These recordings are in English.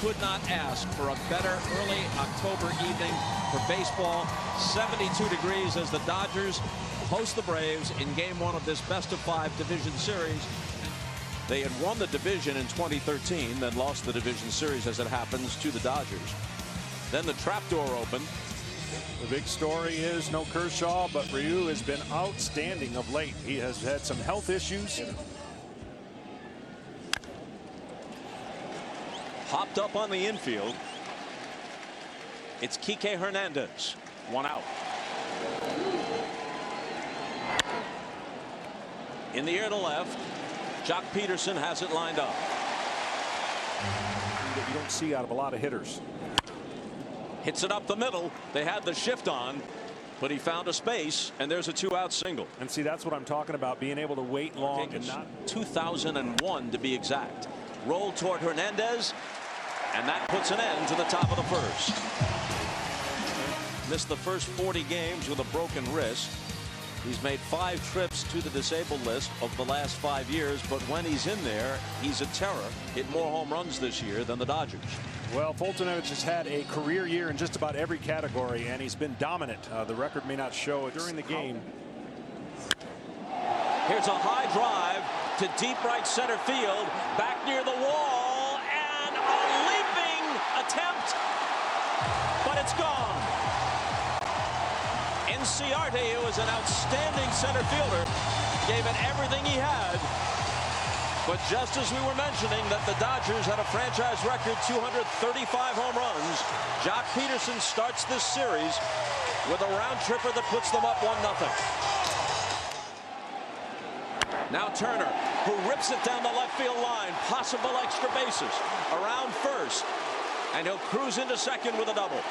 could not ask for a better early October evening for baseball. 72 degrees as the Dodgers host the Braves in game one of this best-of-5 division series. They had won the division in 2013, then lost the division series, as it happens, to the Dodgers. Then the trapdoor opened. The big story is no Kershaw, but Ryu has been outstanding of late. He has had some health issues. Hopped up on the infield. It's Kike Hernandez. One out. In the air to left. Jock Pederson has it lined up. That you don't see out of a lot of hitters. Hits it up the middle. They had the shift on, but he found a space, and there's a 2-out single. And see, that's what I'm talking about, being able to wait long and not. 2001 to be exact. Roll toward Hernandez, and that puts an end to the top of the first. Missed the first 40 games with a broken wrist. He's made 5 trips to the disabled list of the last 5 years, but when he's in there, he's a terror. Hit more home runs this year than the Dodgers. Well, Fultonevich has had a career year in just about every category, and he's been dominant. The record may not show it during the game. Here's a high drive to deep right center field, back near the wall, and a leaping attempt, but it's gone. Ciarte, who was an outstanding center fielder, gave it everything he had. But just as we were mentioning that the Dodgers had a franchise record 235 home runs, Jock Pederson starts this series with a round tripper that puts them up 1-0. Now Turner, who rips it down the left field line, possible extra bases around first, and he'll cruise into second with a double.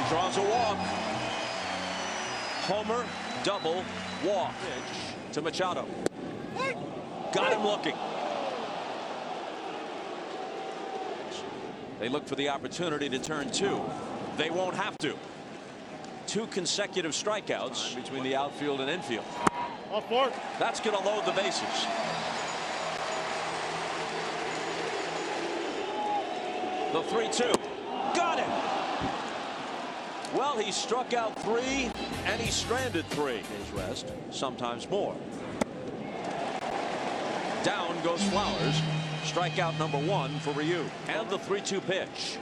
Draws a walk. Homer, double, walk. Pitch to Machado. Got him looking. They look for the opportunity to turn 2. They won't have to. 2 consecutive strikeouts between the outfield and infield. That's going to load the bases. The 3-2. Got him. Well, he struck out 3 and he stranded 3. His rest, sometimes more. Down goes Flowers. Strikeout number 1 for Ryu. And the 3-2 pitch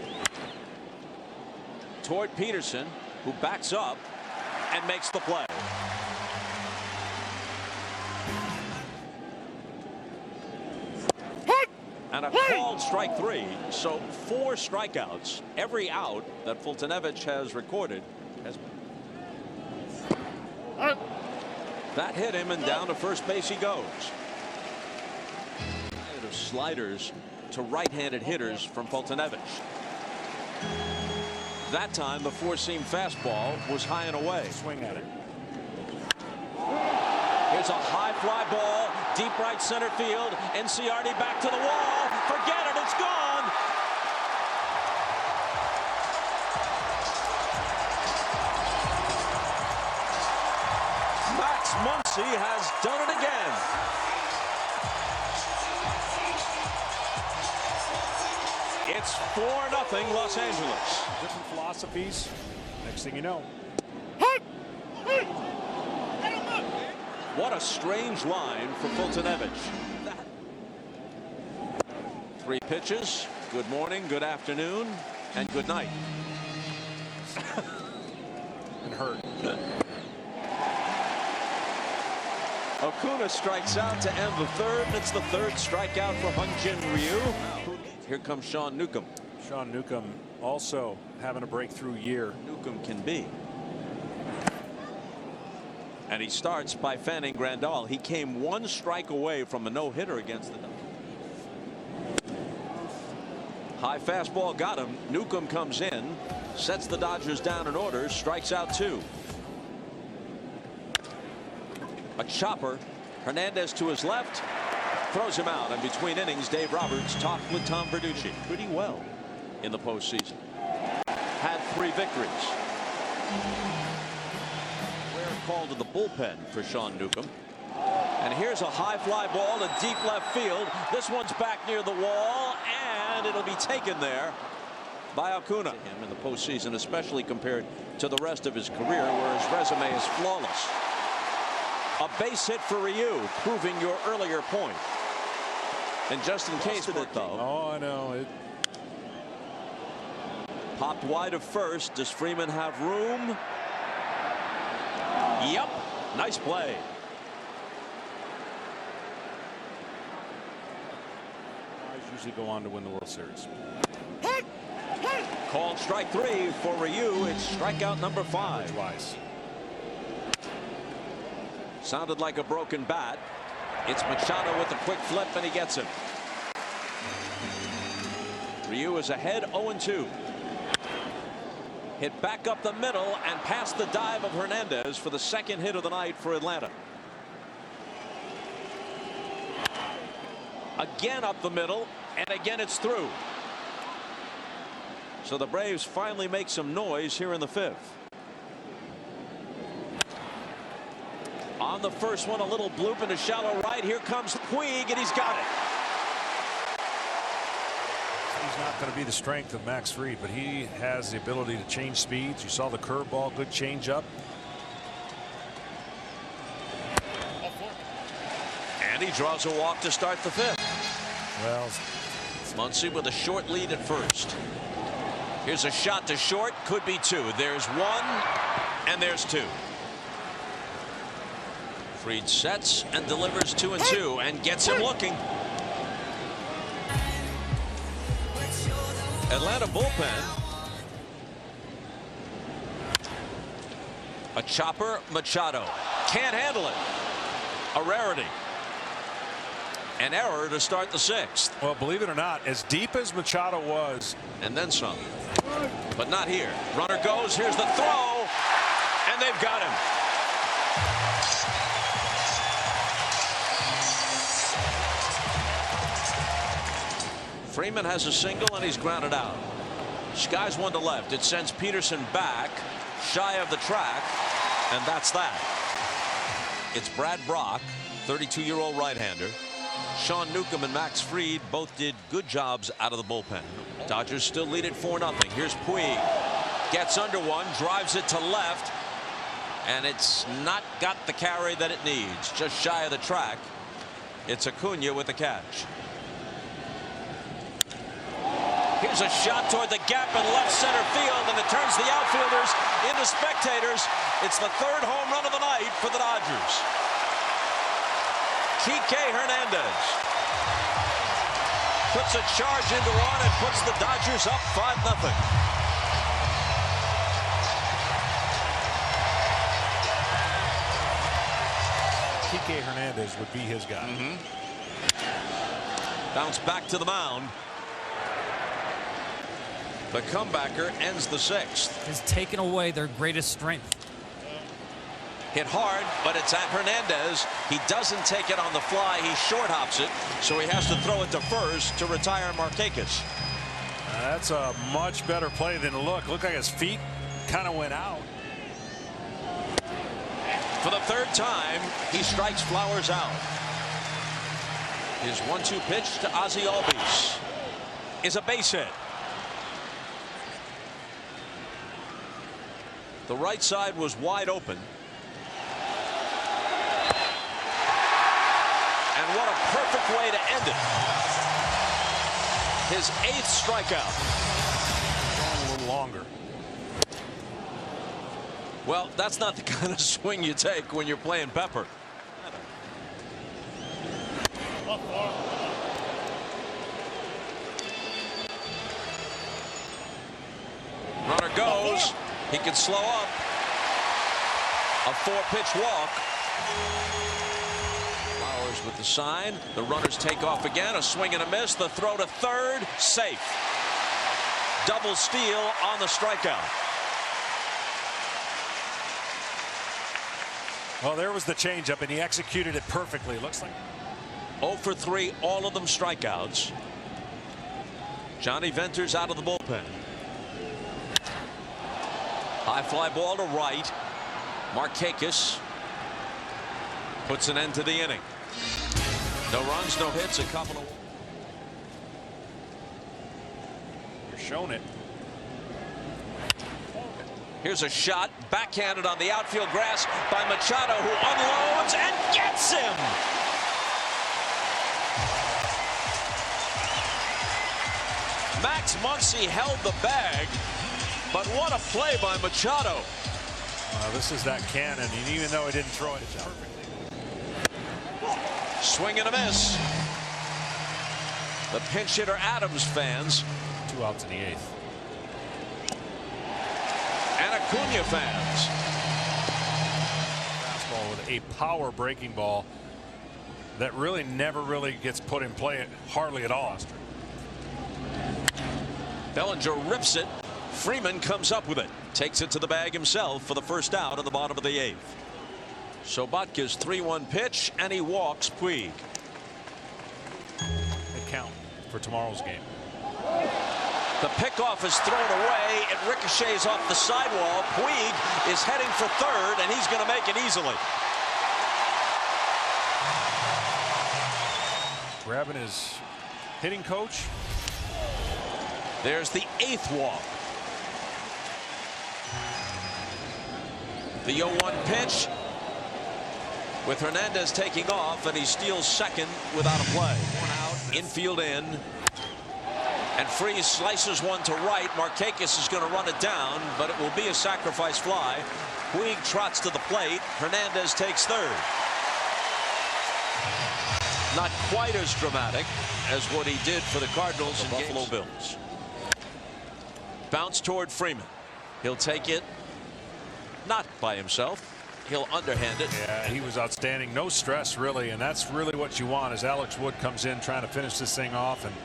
toward Pederson, who backs up and makes the play. And a called strike 3. So 4 strikeouts. Every out that Fultonevich has recorded has that hit him, and down to first base he goes. Sliders to right-handed hitters from Fultonevich. That time the 4-seam fastball was high and away. Swing at it. Here's a high fly ball, deep right center field. Ciarte back to the wall. Forget it, it's gone. Max Muncy has done it again. It's 4-0 Los Angeles. Different philosophies. Next thing you know. What a strange line for Fultonevich. 3 pitches. Good morning, good afternoon, and good night. And hurt. Acuna strikes out to end the 3rd, and it's the 3rd strikeout for Hyun-Jin Ryu. Here comes Sean Newcomb. Sean Newcomb also having a breakthrough year. Newcomb can be. And he starts by fanning Grandal. He came 1 strike away from a no-hitter against the Dodgers. High fastball got him. Newcomb comes in, sets the Dodgers down in order, strikes out 2. A chopper. Hernandez to his left. Throws him out, and between innings, Dave Roberts talked with Tom Verducci pretty well in the postseason. Had 3 victories. Rare call to the bullpen for Sean Newcomb. here's a high fly ball to deep left field. This one's back near the wall, and it'll be taken there by Acuna. Him in the postseason, especially compared to the rest of his career, where his resume is flawless. A base hit for Ryu, proving your earlier point. And just in case of it, though. Oh, I know. Popped wide of first. Does Freeman have room? Yep. Nice play. Usually go on to win the World Series. Called strike 3 for Ryu. It's strikeout number 5. Wise. Sounded like a broken bat. It's Machado with a quick flip, and he gets him. Ryu is ahead 0-2. Hit back up the middle and past the dive of Hernandez for the second hit of the night for Atlanta. Again up the middle, and again it's through. So the Braves finally make some noise here in the 5th. On the first one, a little bloop into shallow right. Here comes Puig, and he's got it. He's not going to be the strength of Max Fried, but he has the ability to change speeds. You saw the curveball, good changeup. And he draws a walk to start the 5th. Well, Muncy with a short lead at first. Here's a shot to short, could be 2. There's 1, and there's 2. Fried sets and delivers 2-2 and gets him looking. Atlanta bullpen. A chopper, Machado. Can't handle it. A rarity. An error to start the 6th. Well, believe it or not, as deep as Machado was. And then some. But not here. Runner goes. Here's the throw. And they've got him. Freeman has a single, and he's grounded out. Skies 1 to left. It sends Pederson back, shy of the track, and that's that. It's Brad Brock, 32-year-old right-hander. Sean Newcomb and Max Fried both did good jobs out of the bullpen. Dodgers still lead it 4-0. Here's Puig. Gets under one, drives it to left, and it's not got the carry that it needs. Just shy of the track. It's Acuna with the catch. Here's a shot toward the gap in left center field, and it turns the outfielders into spectators. It's the 3rd home run of the night for the Dodgers. Kike Hernandez puts a charge into one and puts the Dodgers up 5-0. Kike Hernandez would be his guy. Bounce back to the mound. The comebacker ends the 6th. Has taken away their greatest strength. Hit hard, but it's at Hernandez. He doesn't take it on the fly. He short hops it, so he has to throw it to first to retire Markakis. That's a much better play than looked like his feet kind of went out. For the 3rd time, he strikes Flowers out. His 1-2 pitch to Ozzie Albies is a base hit. The right side was wide open. And what a perfect way to end it. His 8th strikeout. A little longer. Well, that's not the kind of swing you take when you're playing Pepper. Runner goes. He can slow up. A 4-pitch walk. Flowers with the sign. The runners take off again. A swing and a miss. The throw to third. Safe. Double steal on the strikeout. Well, there was the changeup, and he executed it perfectly. Looks like 0 for 3, all of them strikeouts. Johnny Venter's out of the bullpen. High fly ball to right. Markakis Puts an end to the inning. No runs, no hits, a couple of. You're showing it. Here's a shot, backhanded on the outfield grass by Machado, who unloads and gets him. Max Muncy held the bag, but what a play by Machado. This is that cannon, and even though he didn't throw it perfectly. Swing and a miss. The pinch hitter Adams fans. 2 outs in the 8th. And Acuna fans. Fastball with a power breaking ball that really never really gets put in play hardly at all. Bellinger rips it. Freeman comes up with it. Takes it to the bag himself for the first out in the bottom of the 8th. Sobotka's 3-1 pitch, and he walks Puig. They count for tomorrow's game. The pickoff is thrown away. It ricochets off the sidewall. Puig is heading for third, and he's going to make it easily. Grabbing his hitting coach. There's the 8th walk. The 0-1 pitch with Hernandez taking off, and he steals second without a play. Infield in. And Freese slices one to right. Markakis is going to run it down, but it will be a sacrifice fly. Puig trots to the plate. Hernandez takes third. Not quite as dramatic as what he did for the Cardinals and Buffalo Bills. Bounce toward Freeman. He'll take it. Not by himself. He'll underhand it. Yeah, he was outstanding. No stress, really, and that's really what you want as Alex Wood comes in trying to finish this thing off. And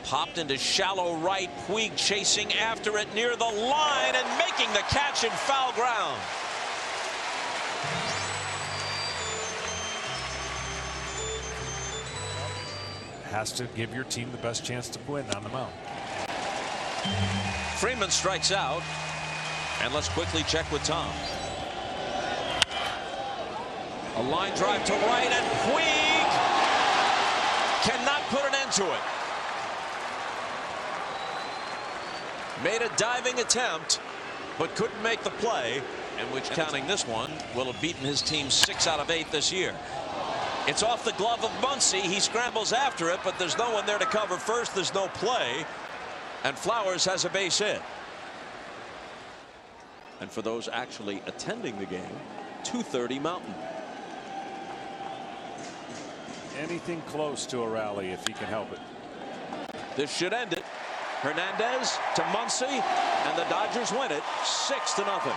popped into shallow right. Puig chasing after it near the line and making the catch in foul ground. has to give your team the best chance to win on the mound. Freeman strikes out, and let's quickly check with Tom. A line drive to right, and Puig cannot put an end to it. Made a diving attempt, but couldn't make the play, and which, counting this one, will have beaten his team 6 out of 8 this year. It's off the glove of Muncy. He scrambles after it, but there's no one there to cover first. There's no play, and Flowers has a base hit. And for those actually attending the game, 2:30 Mountain. Anything close to a rally if he can help it. This should end it. Hernandez to Muncy, and the Dodgers win it 6-0.